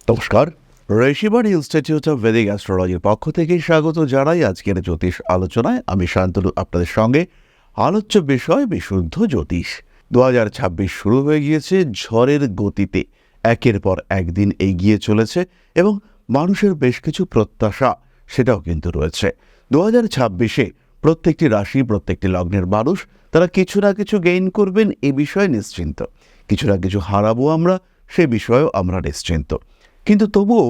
নমস্কার, Rishibani institute of Vedic অ্যাস্ট্রোলজির পক্ষ থেকে স্বাগত জানাই আজকের জ্যোতিষ আলোচনায়। আমি শান্তনু আপনাদের সঙ্গে। আলোচ্য বিষয় বিশুদ্ধ জ্যোতিষ। 2026 শুরু হয়ে গিয়েছে ঝড়ের গতিতে, একের পর একদিন এগিয়ে চলেছে এবং মানুষের বেশ কিছু প্রত্যাশা সেটাও কিন্তু রয়েছে। 2026-এ প্রত্যেকটি রাশি, প্রত্যেকটি লগ্নের মানুষ তারা কিছু না কিছু গেইন করবেন এ বিষয়ে নিশ্চিন্ত, কিছু না কিছু হারাবো আমরা সে বিষয়েও আমরা নিশ্চিন্ত। কিন্তু তবুও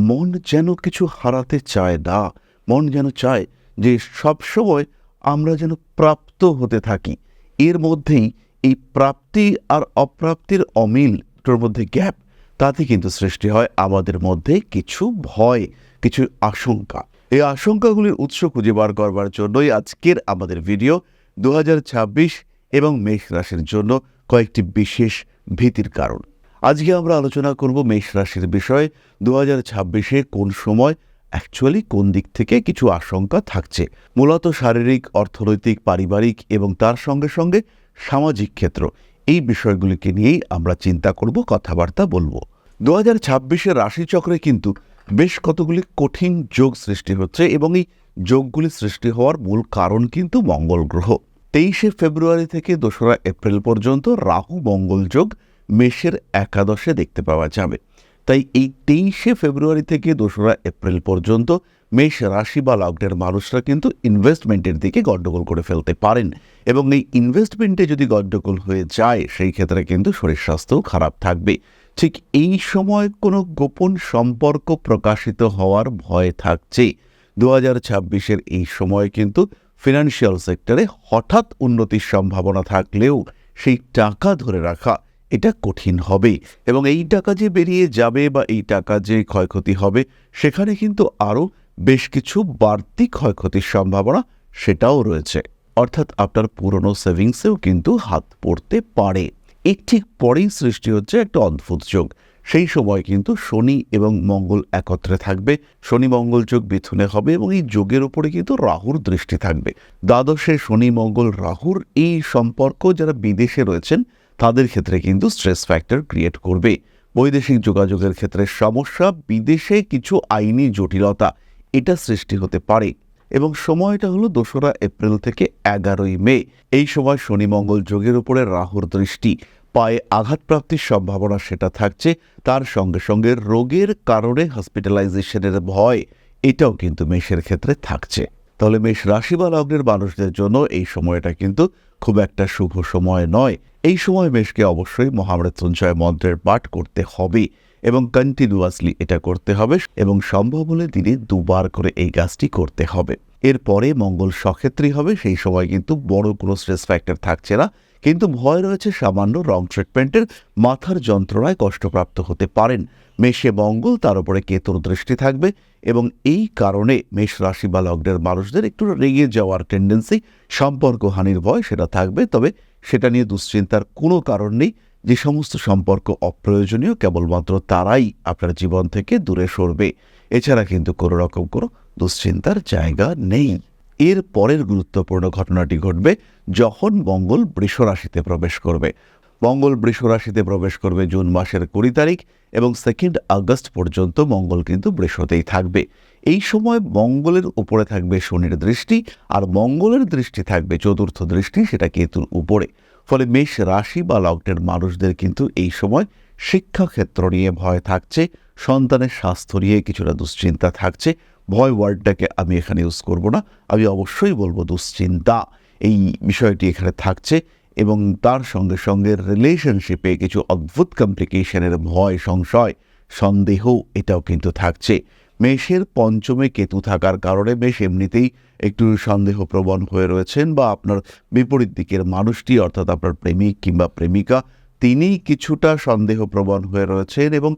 মন যেন কিছু হারাতে চায় না। মন যেন চায় যে সবসময় আমরা যেন প্রাপ্ত হতে থাকি। এর মধ্যেই এই প্রাপ্তি আর অপ্রাপ্তির অমিল, দুটোর মধ্যে গ্যাপ, তাতে কিন্তু সৃষ্টি হয় আমাদের মধ্যে কিছু ভয়, কিছু আশঙ্কা। এই আশঙ্কাগুলির উৎস খুঁজে বার করবার জন্যই আজকের আমাদের ভিডিও। 2026 এবং মেষ রাশির জন্য কয়েকটি বিশেষ ভীতির কারণ। আজকে আমরা আলোচনা করব মেষ রাশির বিষয়ে। 2026-এ কোন সময় অ্যাকচুয়ালি কোন দিক থেকে কিছু আশঙ্কা থাকছে, মূলত শারীরিক, অর্থনৈতিক, পারিবারিক এবং তার সঙ্গে সঙ্গে সামাজিক ক্ষেত্র, এই বিষয়গুলিকে নিয়েই আমরা চিন্তা করব, কথাবার্তা বলবো। 2026-এর রাশিচক্রে কিন্তু বেশ কতগুলি কঠিন যোগ সৃষ্টি হচ্ছে এবং এই যোগগুলি সৃষ্টি হওয়ার মূল কারণ কিন্তু মঙ্গল গ্রহ। 23শে ফেব্রুয়ারি থেকে 2রা এপ্রিল পর্যন্ত রাহু মঙ্গল যোগ মেষের একাদশে দেখতে পাওয়া যাবে। তাই এই 23শে ফেব্রুয়ারি থেকে 2রা এপ্রিল পর্যন্ত মেষ রাশি বা লগ্নের মানুষরা কিন্তু ইনভেস্টমেন্টের দিকে গণ্ডগোল করে ফেলতে পারেন এবং এই ইনভেস্টমেন্টে যদি গণ্ডগোল হয়ে যায় সেই ক্ষেত্রে কিন্তু শরীর স্বাস্থ্যও খারাপ থাকবে। ঠিক এই সময় কোনো গোপন সম্পর্ক প্রকাশিত হওয়ার ভয় থাকছে। 2026-এর এই সময় কিন্তু ফিনান্সিয়াল সেক্টরে হঠাৎ উন্নতির সম্ভাবনা থাকলেও সেই টাকা ধরে রাখা এটা কঠিন হবে এবং এই টাকা যে বেরিয়ে যাবে বা এই টাকা যে ক্ষয়ক্ষতি হবে সেখানে কিন্তু আরও বেশ কিছু বাড়তি ক্ষয়ক্ষতির সম্ভাবনা সেটাও রয়েছে। অর্থাৎ আপনার পুরনো সেভিংসেও কিন্তু হাত পড়তে পারে। এর ঠিক পরেই সৃষ্টি হচ্ছে একটা অদ্ভুত যোগ। সেই সময় কিন্তু শনি এবং মঙ্গল একত্রে থাকবে। শনি মঙ্গল যোগ মিথুনে হবে এবং এই যোগের উপরে কিন্তু রাহুর দৃষ্টি থাকবে। দ্বাদশে শনি মঙ্গল রাহুর এই সম্পর্ক যারা বিদেশে রয়েছেন তাদের ক্ষেত্রে কিন্তু স্ট্রেস ফ্যাক্টর ক্রিয়েট করবে। বৈদেশিক যোগাযোগের ক্ষেত্রে সমস্যা, বিদেশে কিছু আইনি জটিলতা এটা সৃষ্টি হতে পারে এবং সময়টা হলো 2রা এপ্রিল থেকে 11ই মে। এই সময় শনি মঙ্গল যোগের উপরে রাহুর দৃষ্টি, পায়ে আঘাতপ্রাপ্তির সম্ভাবনা সেটা থাকছে। তার সঙ্গে সঙ্গে রোগের কারণে হসপিটালাইজেশনের ভয় এটাও কিন্তু মেষের ক্ষেত্রে থাকছে। তাহলে মেষ রাশি বা লগ্নের মানুষদের জন্য এই সময়টা কিন্তু খুব একটা শুভ সময় নয়। এই সময় মেষকে অবশ্যই মহামৃত্যুঞ্জয় মন্ত্রের পাঠ করতে হবে এবং কন্টিনিউয়াসলি এটা করতে হবে এবং সম্ভব হলে দিনে 2বার করে এই কাজটি করতে হবে। এরপরে মঙ্গল সক্ষেত্রী হবে, সেই সময় কিন্তু বড় কোনো স্ট্রেস ফ্যাক্টর থাকছে না, কিন্তু ভয় রয়েছে সামান্য রং ট্রিটমেন্টের, মাথার যন্ত্রণায় কষ্টপ্রাপ্ত হতে পারেন। মেষে মঙ্গল, তার উপরে কেতুর দৃষ্টি থাকবে এবং এই কারণে মেষ রাশি বা লগ্নের মানুষদের একটু রেগে যাওয়ার টেন্ডেন্সি, সম্পর্কহানির ভয় সেটা থাকবে। তবে সেটা নিয়ে দুশ্চিন্তার কোনো কারণ নেই। যে সমস্ত সম্পর্ক অপ্রয়োজনীয় কেবলমাত্র তারাই আপনার জীবন থেকে দূরে সরবে, এছাড়া কিন্তু কোনো রকম কোনো দুশ্চিন্তার জায়গা নেই। এর পরের গুরুত্বপূর্ণ ঘটনাটি ঘটবে যখন মঙ্গল বৃষ রাশিতে প্রবেশ করবে। মঙ্গল বৃষ রাশিতে প্রবেশ করবে জুন মাসের 20 তারিখ এবং 2 আগস্ট পর্যন্ত মঙ্গল কিন্তু বৃষতেই থাকবে। এই সময় মঙ্গলের উপরে থাকবে শনির দৃষ্টি আর মঙ্গলের দৃষ্টি থাকবে, চতুর্থ দৃষ্টি, সেটা কেতুর উপরে। ফলে মেষ রাশি বা লগ্নের মানুষদের কিন্তু এই সময় শিক্ষাক্ষেত্র নিয়ে ভয় থাকছে, সন্তানের স্বাস্থ্য নিয়ে কিছুটা দুশ্চিন্তা থাকছে। ভয় ওয়ার্ডটাকে আমি এখানে ইউজ করব না, আমি অবশ্যই বলবো দুশ্চিন্তা, এই বিষয়টি এখানে থাকছে এবং তার সঙ্গে সঙ্গে রিলেশনশিপে কিছু অদ্ভুত কমপ্লিকেশনের ভয়, সংশয়, সন্দেহ এটাও কিন্তু থাকছে। মেষের পঞ্চমে কেতু থাকার কারণে মেষ এমনিতেই একটু সন্দেহপ্রবণ হয়ে রয়েছেন বা আপনার বিপরীত দিকের মানুষটি, অর্থাৎ আপনার প্রেমিক কিংবা প্রেমিকা, তিনি কিছুটা সন্দেহপ্রবণ হয়ে রয়েছেন এবং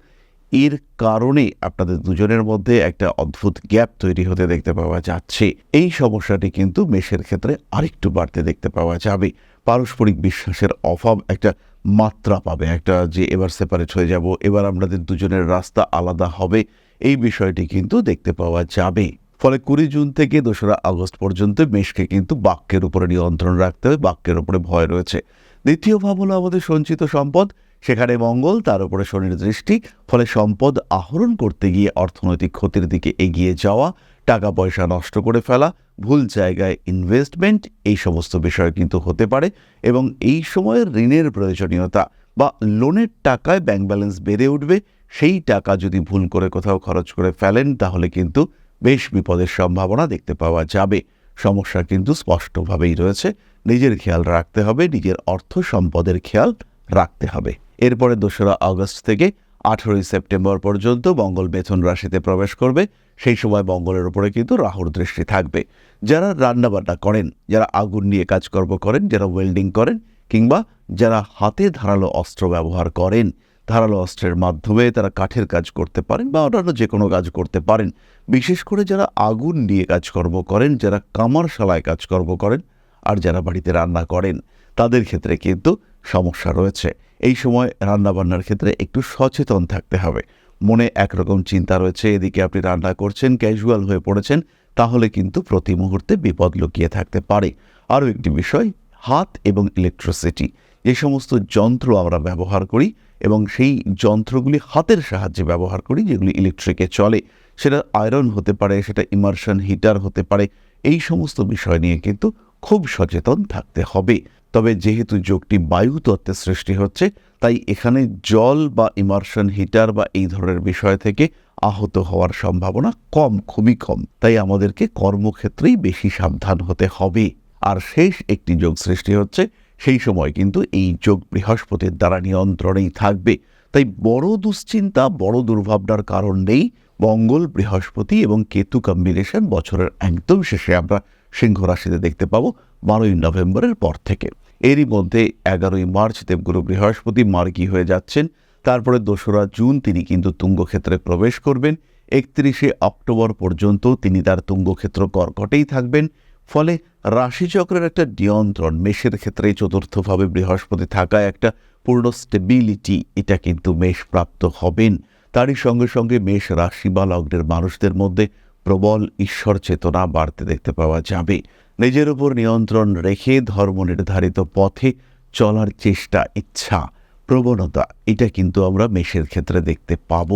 এর কারণে আপনাদের দুজনের মধ্যে একটা অদ্ভুত গ্যাপ তৈরি হতে দেখতে পাওয়া যাচ্ছে। এই সমস্যাটি কিন্তু মেষের ক্ষেত্রে আরেকটু বাড়তে দেখতে পাওয়া যাবে। পারস্পরিক বিশ্বাসের অভাব একটা মাত্রা পাবে, একটা যে এবার সেপারেট হয়ে যাব, এবার আমাদের দুজনের রাস্তা আলাদা হবে, এই বিষয়টি কিন্তু দেখতে পাওয়া যাবে। ফলে 20 জুন থেকে 2রা আগস্ট পর্যন্ত মেষকে কিন্তু বাক্যের উপরে নিয়ন্ত্রণ রাখতে হবে, বাক্যের উপরে ভয় রয়েছে। দ্বিতীয় ভাব হলো আমাদের সঞ্চিত সম্পদ, সেখানে মঙ্গল, তার উপরে শনির দৃষ্টি, ফলে সম্পদ আহরণ করতে গিয়ে অর্থনৈতিক ক্ষতির দিকে এগিয়ে যাওয়া, টাকা পয়সা নষ্ট করে ফেলা, ভুল জায়গায় ইনভেস্টমেন্ট, এই সমস্ত বিষয় কিন্তু হতে পারে। এবং এই সময়ে ঋণের প্রয়োজনীয়তা বা লোনের টাকায় ব্যাংক ব্যালেন্স বেড়ে উঠবে। সেই টাকা যদি ভুল করে কোথাও খরচ করে ফেলেন তাহলে কিন্তু বেশ বিপদের সম্ভাবনা দেখতে পাওয়া যাবে। সমস্যা কিন্তু স্পষ্টভাবেই রয়েছে। নিজের খেয়াল রাখতে হবে, নিজের অর্থ সম্পদের খেয়াল রাখতে হবে। এরপরে 2রা আগস্ট থেকে 18ই সেপ্টেম্বর পর্যন্ত মঙ্গল মিথুন রাশিতে প্রবেশ করবে। সেই সময় মঙ্গলের উপরে কিন্তু রাহুর দৃষ্টি থাকবে। যারা রান্নাবান্না করেন, যারা আগুন নিয়ে কাজকর্ম করেন, যারা ওয়েল্ডিং করেন, কিংবা যারা হাতে ধারালো অস্ত্র ব্যবহার করেন, ধারালো অস্ত্রের মাধ্যমে তারা কাঠের কাজ করতে পারেন বা অন্যান্য যে কোনো কাজ করতে পারেন। বিশেষ করে যারা আগুন নিয়ে কাজকর্ম করেন, যারা কামারশালায় কাজকর্ম করেন, আর যারা বাড়িতে রান্না করেন, তাদের ক্ষেত্রে কিন্তু সমস্যা রয়েছে। এই সময় রান্নাবান্নার ক্ষেত্রে একটু সচেতন থাকতে হবে। মনে একরকম চিন্তা রয়েছে, এদিকে আপনি রান্না করছেন, ক্যাজুয়াল হয়ে পড়েছেন, তাহলে কিন্তু প্রতি মুহূর্তে বিপদ লুকিয়ে থাকতে পারে। আরও একটি বিষয়, হাত এবং ইলেকট্রিসিটি, যে সমস্ত যন্ত্র আমরা ব্যবহার করি এবং সেই যন্ত্রগুলি হাতের সাহায্যে ব্যবহার করি, যেগুলি ইলেকট্রিকে চলে, সেটা আয়রন হতে পারে, সেটা ইমার্শন হিটার হতে পারে, এই সমস্ত বিষয় নিয়ে কিন্তু খুব সচেতন থাকতে হবে। তবে যেহেতু যোগটি বায়ু তত্ত্বে সৃষ্টি হচ্ছে, তাই এখানে জল বা ইমার্শন হিটার বা এই ধরনের বিষয় থেকে আহত হওয়ার সম্ভাবনা কম, খুবই কম। তাই আমাদেরকে কর্মক্ষেত্রেই বেশি সাবধান হতে হবে। আর শেষ একটি যোগ সৃষ্টি হচ্ছে, সেই সময় কিন্তু এই যোগ বৃহস্পতির দ্বারা নিয়ন্ত্রণেই থাকবে। তাই বড় দুশ্চিন্তা, বড় দুর্ভাবনার কারণ নেই। মঙ্গল, বৃহস্পতি এবং কেতু কম্বিনেশন বছরের একদম শেষে আমরা সিংহ রাশিতে দেখতে পাবো 12ই নভেম্বরের পর থেকে। এরই মধ্যে 11ই মার্চ দেবগুরু বৃহস্পতি মার্গী হয়ে যাচ্ছেন। তারপরে 2রা জুন তিনি কিন্তু তুঙ্গক্ষেত্রে প্রবেশ করবেন। 31শে অক্টোবর পর্যন্ত তিনি তার তুঙ্গক্ষেত্র কর্কটেই থাকবেন। ফলে রাশিচক্রের একটা নিয়ন্ত্রণ, মেষের ক্ষেত্রে চতুর্থভাবে বৃহস্পতি থাকায় একটা পূর্ণ স্টেবিলিটি, এটা কিন্তু মেষ প্রাপ্ত হবেন। তারই সঙ্গে সঙ্গে মেষ রাশি বা লগ্নের মানুষদের মধ্যে প্রবল ঈশ্বর চেতনা বাড়তে দেখতে পাওয়া যাবে। নিজের উপর নিয়ন্ত্রণ রেখে ধর্ম নির্ধারিত পথে চলার চেষ্টা, ইচ্ছা, প্রবণতা, এটা কিন্তু আমরা মেষের ক্ষেত্রে দেখতে পাব।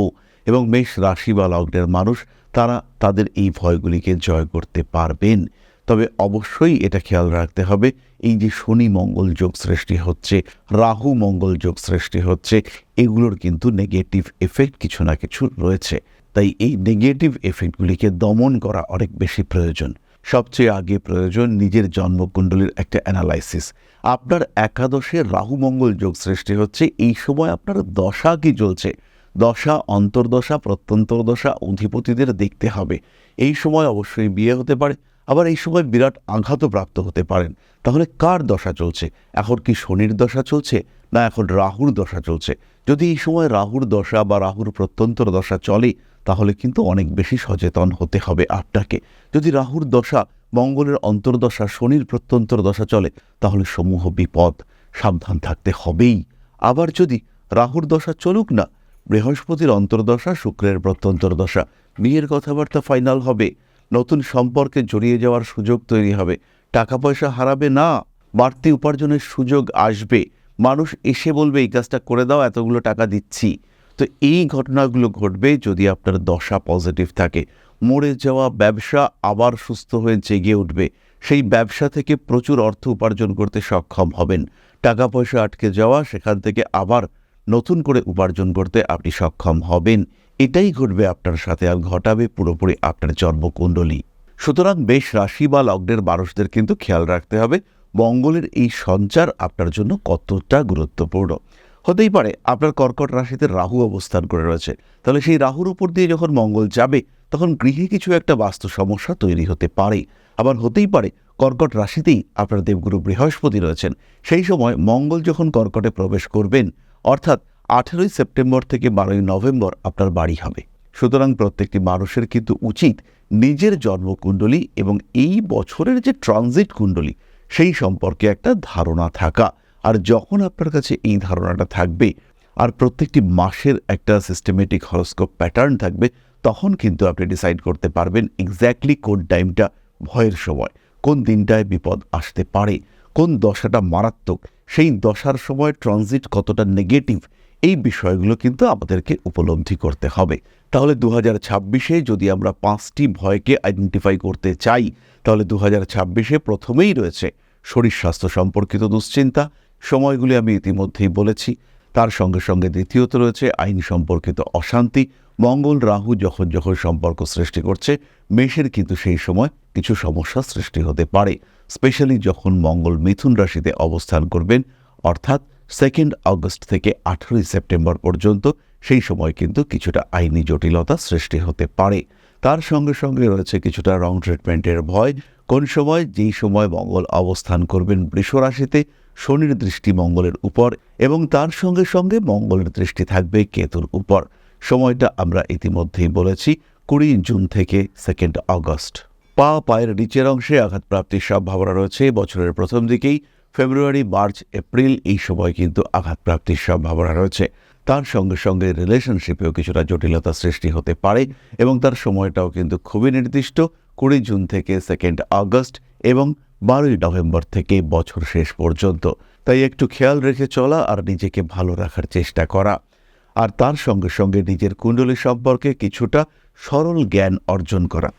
এবং মেষ রাশি বা লগ্নের মানুষ তারা তাদের এই ভয়গুলিকে জয় করতে পারবেন। তবে অবশ্যই এটা খেয়াল রাখতে হবে, এই যে শনি মঙ্গল যোগ সৃষ্টি হচ্ছে, রাহু মঙ্গল যোগ সৃষ্টি হচ্ছে, এগুলোর কিন্তু নেগেটিভ এফেক্ট কিছু না কিছু রয়েছে। তাই এই নেগেটিভ এফেক্টগুলিকে দমন করা অনেক বেশি প্রয়োজন। সবচেয়ে আগে প্রয়োজন নিজের জন্মকুণ্ডলীর একটা অ্যানালাইসিস। আপনার একাদশে রাহু মঙ্গল যোগ সৃষ্টি হচ্ছে, এই সময় আপনার দশা কি চলছে, দশা, অন্তর্দশা, প্রত্যন্তর দশা, অধিপতিদের দেখতে হবে। এই সময় অবশ্যই বিয়ে হতে পারে, আবার এই সময় বিরাট আঘাতও প্রাপ্ত হতে পারেন। তাহলে কার দশা চলছে? এখন কি শনির দশা চলছে, না এখন রাহুর দশা চলছে? যদি এই সময় রাহুর দশা বা রাহুর প্রত্যন্তর দশা চলে, তাহলে কিন্তু অনেক বেশি সচেতন হতে হবে আপনাকে। যদি রাহুর দশা, মঙ্গলের অন্তর্দশা, শনির প্রত্যন্তর দশা চলে, তাহলে সমূহ বিপদ, সাবধান থাকতে হবেই। আবার যদি রাহুর দশা চলুক না, বৃহস্পতির অন্তর্দশা, শুক্রের প্রত্যন্তর দশা, বিয়ের কথাবার্তা ফাইনাল হবে, নতুন সম্পর্কে জড়িয়ে যাওয়ার সুযোগ তৈরি হবে, টাকা পয়সা হারাবে না, বাড়তি উপার্জনের সুযোগ আসবে, মানুষ এসে বলবে এই কাজটা করে দাও, এতগুলো টাকা দিচ্ছি। তো এই ঘটনাগুলো ঘটবে যদি আপনার দশা পজিটিভ থাকে। মরে যাওয়া ব্যবসা আবার সুস্থ হয়ে জেগে উঠবে, সেই ব্যবসা থেকে প্রচুর অর্থ উপার্জন করতে সক্ষম হবেন। টাকা পয়সা আটকে যাওয়া, সেখান থেকে আবার নতুন করে উপার্জন করতে আপনি সক্ষম হবেন। এটাই ঘটবে আপনার সাথে, আর ঘটাবে পুরোপুরি আপনার জন্মকুণ্ডলী। সুতরাং মেষ রাশি বা লগ্নের মানুষদের কিন্তু খেয়াল রাখতে হবে মঙ্গলের এই সঞ্চার আপনার জন্য কতটা গুরুত্বপূর্ণ। হতেই পারে আপনার কর্কট রাশিতে রাহু অবস্থান করে রয়েছে, তাহলে সেই রাহুর উপর দিয়ে যখন মঙ্গল যাবে, তখন গৃহে কিছু একটা বাস্তু সমস্যা তৈরি হতে পারে। আবার হতেই পারে কর্কট রাশিতেই আপনার দেবগুরু বৃহস্পতি রয়েছেন, সেই সময় মঙ্গল যখন কর্কটে প্রবেশ করবেন, অর্থাৎ 18ই সেপ্টেম্বর থেকে 12ই নভেম্বর আপনার বাড়ি হবে। সুতরাং প্রত্যেকটি মানুষের কিন্তু উচিত নিজের জন্মকুণ্ডলী এবং এই বছরের যে ট্রানজিট কুণ্ডলী, সেই সম্পর্কে একটা ধারণা থাকা। আর যখন আপনার কাছে এই ধারণাটা থাকবে, আর প্রত্যেকটি মাসের একটা সিস্টেমেটিক হরোস্কোপ প্যাটার্ন থাকবে, তখন কিন্তু আপনি ডিসাইড করতে পারবেন এক্স্যাক্টলি কোন টাইমটা ভয়ের সময়, কোন দিনটায় বিপদ আসতে পারে, কোন দশাটা মারাত্মক, সেই দশার সময় ট্রানজিট কতটা নেগেটিভ, এই বিষয়গুলো কিন্তু আমাদেরকে উপলব্ধি করতে হবে। তাহলে 2026-এ যদি আমরা 5টি ভয়কে আইডেন্টিফাই করতে চাই, তাহলে 2026-এ প্রথমেই রয়েছে শরীর স্বাস্থ্য সম্পর্কিত দুশ্চিন্তা। সময়গুলি আমি ইতিমধ্যেই বলেছি। তার সঙ্গে সঙ্গে দ্বিতীয়ত রয়েছে আইন সম্পর্কিত অশান্তি। মঙ্গল রাহু যখন যখন সম্পর্ক সৃষ্টি করছে, মেষের কিন্তু সেই সময় কিছু সমস্যা সৃষ্টি হতে পারে, স্পেশালি যখন মঙ্গল মিথুন রাশিতে অবস্থান করবেন, অর্থাৎ 2 আগস্ট থেকে 18 সেপ্টেম্বর পর্যন্ত। সেই সময় কিন্তু কিছুটা আইনি জটিলতা সৃষ্টি হতে পারে। তার সঙ্গে সঙ্গে রয়েছে কিছুটা রং ট্রিটমেন্টের ভয়। কোন সময়? যেই সময় মঙ্গল অবস্থান করবেন বৃষ রাশিতে, শনির দৃষ্টি মঙ্গলের উপর এবং তার সঙ্গে সঙ্গে মঙ্গলের দৃষ্টি থাকবে কেতুর উপর। সময়টা আমরা ইতিমধ্যেই বলেছি, 20 জুন থেকে 2 আগস্ট। পায়ের নিচের অংশে আঘাতপ্রাপ্তির সম্ভাবনা রয়েছে বছরের প্রথম দিকেই। ফেব্রুয়ারি, মার্চ, এপ্রিল এই সময় কিন্তু আঘাতপ্রাপ্তির সম্ভাবনা রয়েছে। তার সঙ্গে সঙ্গে রিলেশনশিপেও কিছুটা জটিলতা সৃষ্টি হতে পারে এবং তার সময়টাও কিন্তু খুবই নির্দিষ্ট, 20 জুন থেকে 2 আগস্ট এবং 12 নভেম্বর থেকে বছর শেষ পর্যন্ত। তাই একটু খেয়াল রেখে চলা আর নিজেকে ভালো রাখার চেষ্টা করা, আর তার সঙ্গে সঙ্গে নিজের কুণ্ডলী সম্পর্কে কিছুটা সরল জ্ঞান অর্জন করা।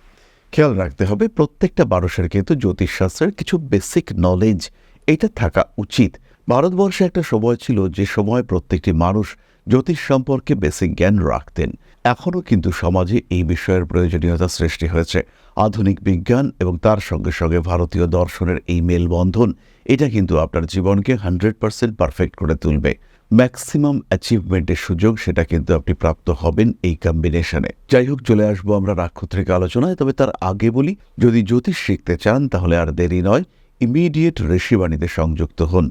খেয়াল রাখতে হবে প্রত্যেকটা মানুষের কিন্তু জ্যোতিষশাস্ত্রের কিছু বেসিক নলেজ এটা থাকা উচিত। ভারতবর্ষে একটা সময় ছিল যে সময় প্রত্যেকটি মানুষ জ্যোতিষ সম্পর্কে বেসিক জ্ঞান রাখতেন। এখনও কিন্তু সমাজে এই বিষয়ের প্রয়োজনীয়তা সৃষ্টি হয়েছে। আধুনিক বিজ্ঞান এবং তার সঙ্গে সঙ্গে ভারতীয় দর্শনের এই মেলবন্ধন, এটা কিন্তু আপনার জীবনকে 100% পারফেক্ট করে তুলবে। ম্যাক্সিমাম অ্যাচিভমেন্টের সুযোগ সেটা কিন্তু আপনি প্রাপ্ত হবেন এই কম্বিনেশনে। যাই হোক, চলে আসবো আমরা নাক্ষত্রিক আলোচনায়। তবে তার আগে বলি, যদি জ্যোতিষ শিখতে চান তাহলে আর দেরি নয়, ইমিডিয়েট ঋষিবাণীতে সংযুক্ত হন।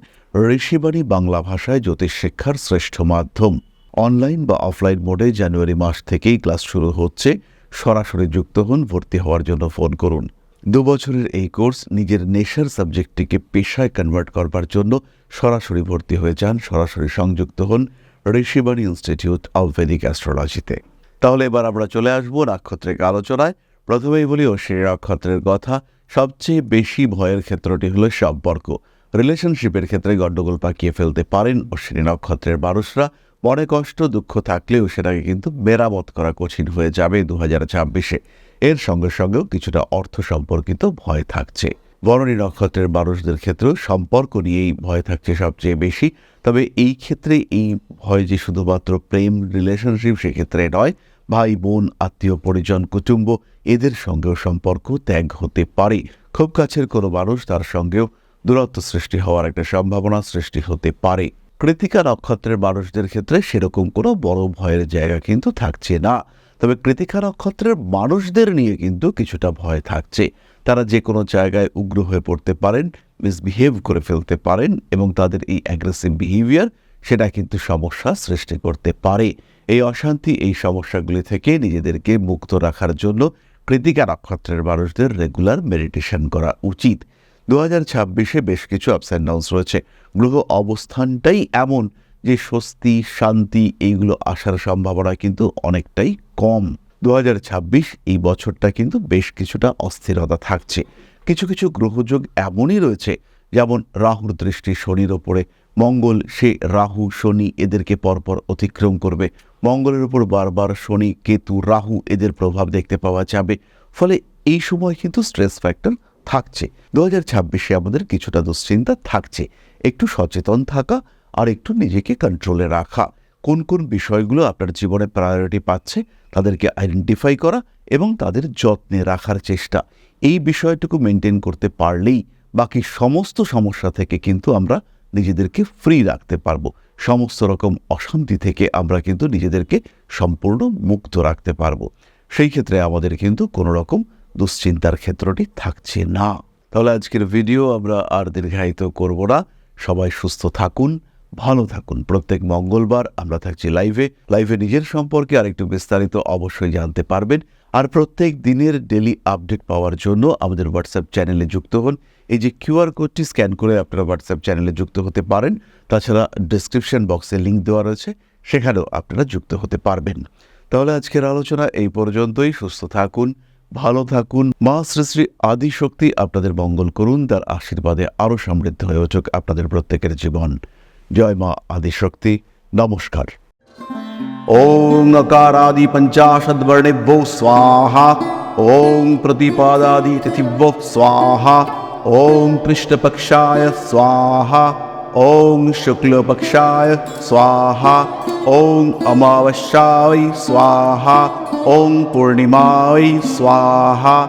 ঋষিবাণী বাংলা ভাষায় জ্যোতিষ শিক্ষার শ্রেষ্ঠ মাধ্যম। অনলাইন বা অফলাইন মোডে জানুয়ারি মাস থেকেই ক্লাস শুরু হচ্ছে। সরাসরি যুক্ত হন। ভর্তি হওয়ার জন্য ফোন করুন। 2 বছরের এই কোর্স নিজের নেশার সাবজেক্টটিকে পেশায় কনভার্ট করবার জন্য সরাসরি ভর্তি হয়ে যান, সরাসরি সংযুক্ত হন ঋষিবাণী ইনস্টিটিউট অব ভেদিক অ্যাস্ট্রোলজিতে। তাহলে এবার আমরা চলে আসবো নাক্ষত্রিক আলোচনায়। প্রথমেই বলি অশ্বিনী নক্ষত্রের কথা। সবচেয়ে বেশি ভয়ের ক্ষেত্রটি হলো সম্পর্ক। রিলেশনশিপের ক্ষেত্রে গণ্ডগোল পাকিয়ে ফেলতে পারেন অশ্বিনী নক্ষত্রের মানুষরা। মনে কষ্ট দুঃখ থাকলেও সেটাকে কিন্তু মেরামত করা কঠিন হয়ে যাবে 2026-এ। এর সঙ্গে সঙ্গেও কিছুটা অর্থ সম্পর্কিত ভয় থাকছে। ভরণী নক্ষত্রের মানুষদের ক্ষেত্রেও সম্পর্ক নিয়েই ভয় থাকছে সবচেয়ে বেশি। তবে এই ক্ষেত্রে এই ভয় যে শুধুমাত্র প্রেম রিলেশনশিপ সেক্ষেত্রে নয়, ভাই বোন আত্মীয় পরিজন কুটুম্ব এদের সঙ্গেও সম্পর্ক ত্যাগ হতে পারে। খুব কাছের কোনো মানুষ, তার সঙ্গেও দূরত্ব সৃষ্টি হওয়ার একটা সম্ভাবনা সৃষ্টি হতে পারে। কৃত্তিকা নক্ষত্রের মানুষদের ক্ষেত্রে সেরকম কোনো বড় ভয়ের জায়গা কিন্তু থাকছে না। তবে কৃত্তিকা নক্ষত্রের মানুষদের নিয়ে কিন্তু কিছুটা ভয় থাকছে। তারা যে কোনো জায়গায় উগ্র হয়ে পড়তে পারেন, মিসবিহেভ করে ফেলতে পারেন এবং তাদের এই অ্যাগ্রেসিভ বিহেভিয়ার সেটা কিন্তু সমস্যা সৃষ্টি করতে পারে। এই অশান্তি, এই সমস্যাগুলি থেকে নিজেদেরকে মুক্ত রাখার জন্য কৃত্তিকা নক্ষত্রের মানুষদের রেগুলার মেডিটেশন করা উচিত। 2026-এ বেশ কিছু আপস অ্যান্ড ডাউনস রয়েছে। গ্রহ অবস্থানটাই এমন যে স্বস্তি শান্তি এইগুলো আসার সম্ভাবনা কিন্তু অনেকটাই কম। 2026 এই বছরটা কিন্তু বেশ কিছুটা অস্থিরতা থাকছে। কিছু কিছু গ্রহযোগ এমনই রয়েছে, যেমন রাহুর দৃষ্টি শনির ওপরে। মঙ্গল, সে রাহু শনি এদেরকে পরপর অতিক্রম করবে। মঙ্গলের উপর বারবার শনি কেতু রাহু এদের প্রভাব দেখতে পাওয়া যাবে। ফলে এই সময় কিন্তু স্ট্রেস ফ্যাক্টর থাকছে। 2026-এ আমাদের কিছুটা দুশ্চিন্তা থাকছে। একটু সচেতন থাকা আর একটু নিজেকে কন্ট্রোলে রাখা। কোন কোন বিষয়গুলো আপনার জীবনে প্রায়োরিটি পাচ্ছে তাদেরকে আইডেন্টিফাই করা এবং তাদের যত্নে রাখার চেষ্টা, এই বিষয়টুকু মেনটেন করতে পারলেই বাকি সমস্ত সমস্যা থেকে কিন্তু আমরা নিজেদেরকে ফ্রি রাখতে পারবো। সমস্ত রকম অশান্তি থেকে আমরা কিন্তু নিজেদেরকে সম্পূর্ণ মুক্ত রাখতে পারবো। সেই ক্ষেত্রে আমাদের কিন্তু কোনো রকম দুশ্চিন্তার ক্ষেত্রটি থাকছে না। তাহলে আজকের ভিডিও আমরা আর দীর্ঘায়িত করব না। সবাই সুস্থ থাকুন, ভালো থাকুন। প্রত্যেক মঙ্গলবার আমরা থাকছি লাইভে নিজের সম্পর্কে আরেকটু বিস্তারিত অবশ্যই জানতে পারবেন। আর প্রত্যেক দিনের ডেলি আপডেট পাওয়ার জন্য আমাদের হোয়াটসঅ্যাপ চ্যানেলে যুক্ত হন। এই যে কিউআর কোডটি স্ক্যান করে আপনারা হোয়াটসঅ্যাপ চ্যানেলে যুক্ত হতে পারেন। তাছাড়া ডেসক্রিপশন বক্সে লিঙ্ক দেওয়া রয়েছে, সেখানেও আপনারা যুক্ত হতে পারবেন। তাহলে আজকের আলোচনা এই পর্যন্তই। সুস্থ থাকুন, ভালো থাকুন। মা শ্রী শ্রী আদিশক্তি আপনাদের মঙ্গল করুন। তার আশীর্বাদে আরও সমৃদ্ধ হয়ে উঠুক আপনাদের প্রত্যেকের জীবন। জয় মা আদিশক্তি, নমস্কার। ওং নকারাদি পঞ্চাশদ্বর্ণেভ্যো স্বাহা, ওং প্রতিপাদাদি তিথিভ্যো স্বাহা, ওং কৃষ্ণপক্ষায় স্বাহা, ওং শুক্লপক্ষায় স্বাহা, ওং অমাবস্যায় স্বাহা, ওং পূর্ণিমায় স্বাহা।